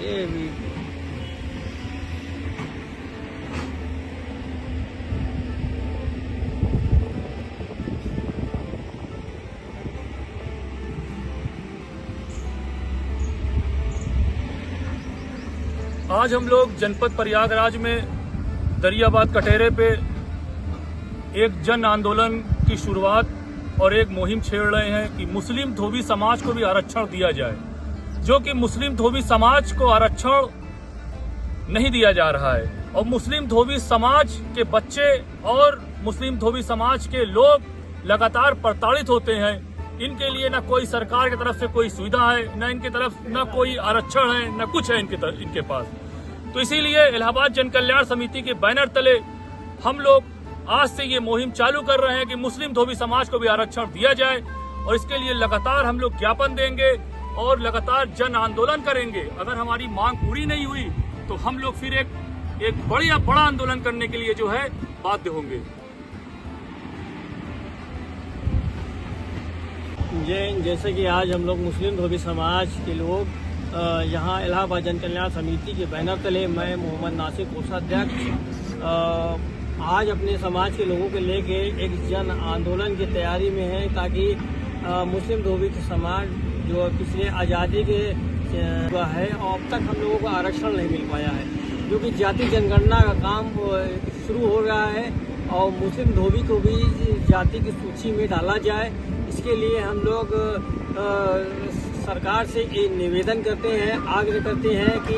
ये भी आज हम लोग जनपद प्रयागराज में दरियाबाद कटहरे पे एक जन आंदोलन की शुरुआत और एक मुहिम छेड़ रहे हैं कि मुस्लिम धोबी समाज को भी आरक्षण दिया जाए, जो कि मुस्लिम धोबी समाज को आरक्षण नहीं दिया जा रहा है। और मुस्लिम धोबी समाज के बच्चे और मुस्लिम धोबी समाज के लोग लगातार प्रताड़ित होते हैं। इनके लिए न कोई सरकार की तरफ से कोई सुविधा है, न इनकी तरफ न कोई आरक्षण है, न कुछ है इनके पास। तो इसीलिए इलाहाबाद जन कल्याण समिति के बैनर तले हम लोग आज से ये मुहिम चालू कर रहे हैं कि मुस्लिम धोबी समाज को भी आरक्षण दिया जाए। और इसके लिए लगातार हम लोग ज्ञापन देंगे और लगातार जन आंदोलन करेंगे। अगर हमारी मांग पूरी नहीं हुई तो हम लोग फिर एक बड़ा आंदोलन करने के लिए जो है बाध्य होंगे। जैसे कि आज हम लोग मुस्लिम धोबी समाज के लोग यहाँ इलाहाबाद जन कल्याण समिति के बैनर तले मैं मोहम्मद नासिर कोषाध्यक्ष आज अपने समाज के लोगों को लेके एक जन आंदोलन की तैयारी में है, ताकि मुस्लिम धोबी समाज जो पिछले आज़ादी के हुआ है और अब तक हम लोगों को आरक्षण नहीं मिल पाया है, क्योंकि जाति जनगणना का काम शुरू हो रहा है और मुस्लिम धोबी को भी जाति की सूची में डाला जाए। इसके लिए हम लोग सरकार से ये निवेदन करते हैं, आग्रह करते हैं कि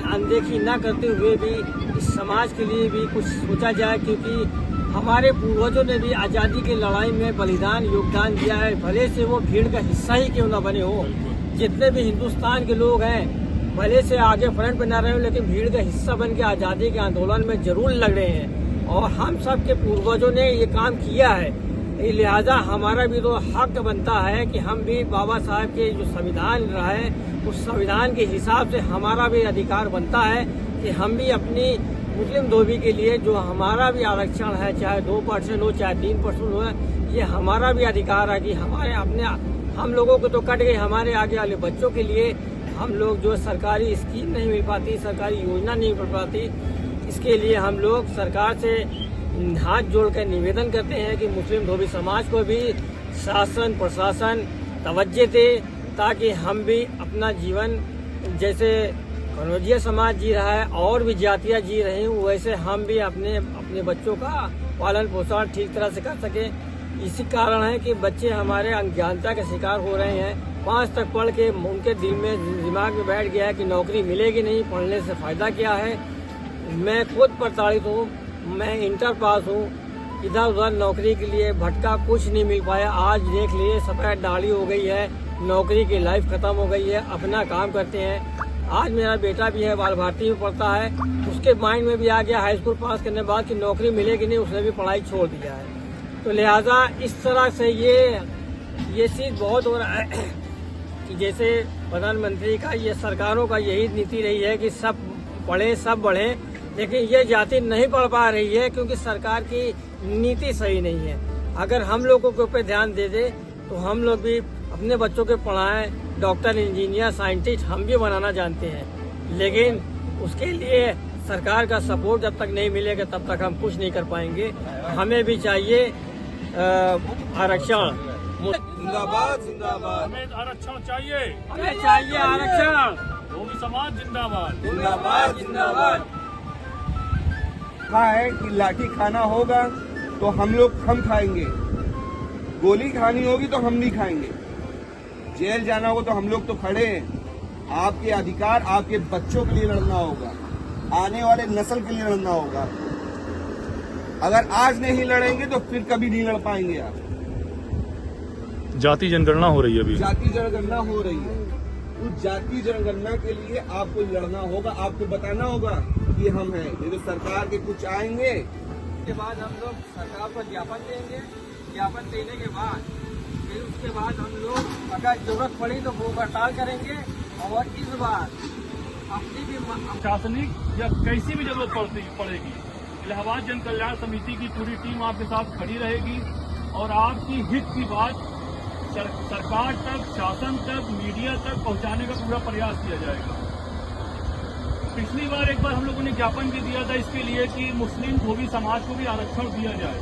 अनदेखी न करते हुए भी इस समाज के लिए भी कुछ सोचा जाए, क्योंकि हमारे पूर्वजों ने भी आज़ादी की लड़ाई में बलिदान योगदान दिया है। भले से वो भीड़ का हिस्सा ही क्यों न बने हो, जितने भी हिंदुस्तान के लोग हैं भले से आगे फ्रंट पे न रहे हो, लेकिन भीड़ का हिस्सा बन के आज़ादी के आंदोलन में जरूर लग रहे हैं और हम सब के पूर्वजों ने ये काम किया है। लिहाजा हमारा भी तो हक बनता है कि हम भी बाबा साहब के जो संविधान रहा है उस संविधान के हिसाब से हमारा भी अधिकार बनता है कि हम भी अपनी मुस्लिम धोबी के लिए जो हमारा भी आरक्षण है, चाहे 2% हो चाहे 3% हो, ये हमारा भी अधिकार है कि हमारे अपने हम लोगों को तो कट गई, हमारे आगे वाले बच्चों के लिए हम लोग जो सरकारी स्कीम नहीं मिल पाती, सरकारी योजना नहीं मिल पाती, इसके लिए हम लोग सरकार से हाथ जोड़कर निवेदन करते हैं कि मुस्लिम धोबी समाज को भी शासन प्रशासन तवज्जो दे, ताकि हम भी अपना जीवन जैसे कनौजिया समाज जी रहा है और भी जातियाँ जी रही हूँ, वैसे हम भी अपने बच्चों का पालन पोषण ठीक तरह से कर सके। इसी कारण है कि बच्चे हमारे अज्ञानता के शिकार हो रहे हैं। 5 तक पढ़ के उनके दिमाग में बैठ गया है कि नौकरी मिलेगी नहीं, पढ़ने से फायदा क्या है। मैं खुद प्रताड़ित हूँ, मैं इंटर पास हूँ, इधर उधर नौकरी के लिए भटका, कुछ नहीं मिल पाया। आज देख लिए सफेद दाढ़ी हो गई है, नौकरी की लाइफ खत्म हो गई है, अपना काम करते हैं। आज मेरा बेटा भी है, बाल भारती में पढ़ता है, उसके माइंड में भी आ गया हाई स्कूल पास करने के बाद कि नौकरी मिलेगी नहीं, उसने भी पढ़ाई छोड़ दिया है। तो लिहाजा इस तरह से ये चीज़ बहुत हो रहा है कि जैसे प्रधानमंत्री का ये सरकारों का यही नीति रही है कि सब पढ़े सब बढ़े, लेकिन ये जाति नहीं पढ़ पा रही है क्योंकि सरकार की नीति सही नहीं है। अगर हम लोगों के ऊपर ध्यान दे दे तो हम लोग भी अपने बच्चों को पढ़ाएं, डॉक्टर इंजीनियर साइंटिस्ट हम भी बनाना जानते हैं, लेकिन उसके लिए सरकार का सपोर्ट जब तक नहीं मिलेगा तब तक हम कुछ नहीं कर पाएंगे। हमें भी चाहिए आरक्षण। जिंदाबाद जिंदाबाद, हमें आरक्षण चाहिए, हमें चाहिए आरक्षण। धोबी समाज जिंदाबाद जिंदाबाद जिंदाबाद। कहा है कि लाठी खाना होगा तो हम लोग हम खाएंगे, गोली खानी होगी तो हम नहीं खाएंगे, जेल जाना होगा तो हम लोग तो खड़े हैं। आपके अधिकार आपके बच्चों के लिए लड़ना होगा, आने वाले नस्ल के लिए लड़ना होगा। अगर आज नहीं लड़ेंगे तो फिर कभी नहीं लड़ पाएंगे आप। जाति जनगणना हो रही है अभी, जाति जनगणना हो रही है, उस जाति जनगणना के लिए आपको लड़ना होगा, आपको बताना होगा कि हम हैं। ये तो सरकार के कुछ आएंगे, उसके बाद हम लोग सरकार पर ज्ञापन देंगे, ज्ञापन देने के बाद फिर उसके बाद हम लोग अगर जरूरत पड़ी तो भूख हड़ताल करेंगे और इस बार अपनी भी प्रशासनिक या कैसी भी जरूरत पड़ेगी, इलाहाबाद जन कल्याण समिति की पूरी टीम आपके साथ खड़ी रहेगी और आपकी हित की बात सरकार तक, शासन तक, मीडिया तक पहुंचाने का पूरा प्रयास किया जाएगा। पिछली बार एक बार हम लोगों ने ज्ञापन भी दिया था इसके लिए कि मुस्लिम धोबी समाज को भी आरक्षण दिया जाए।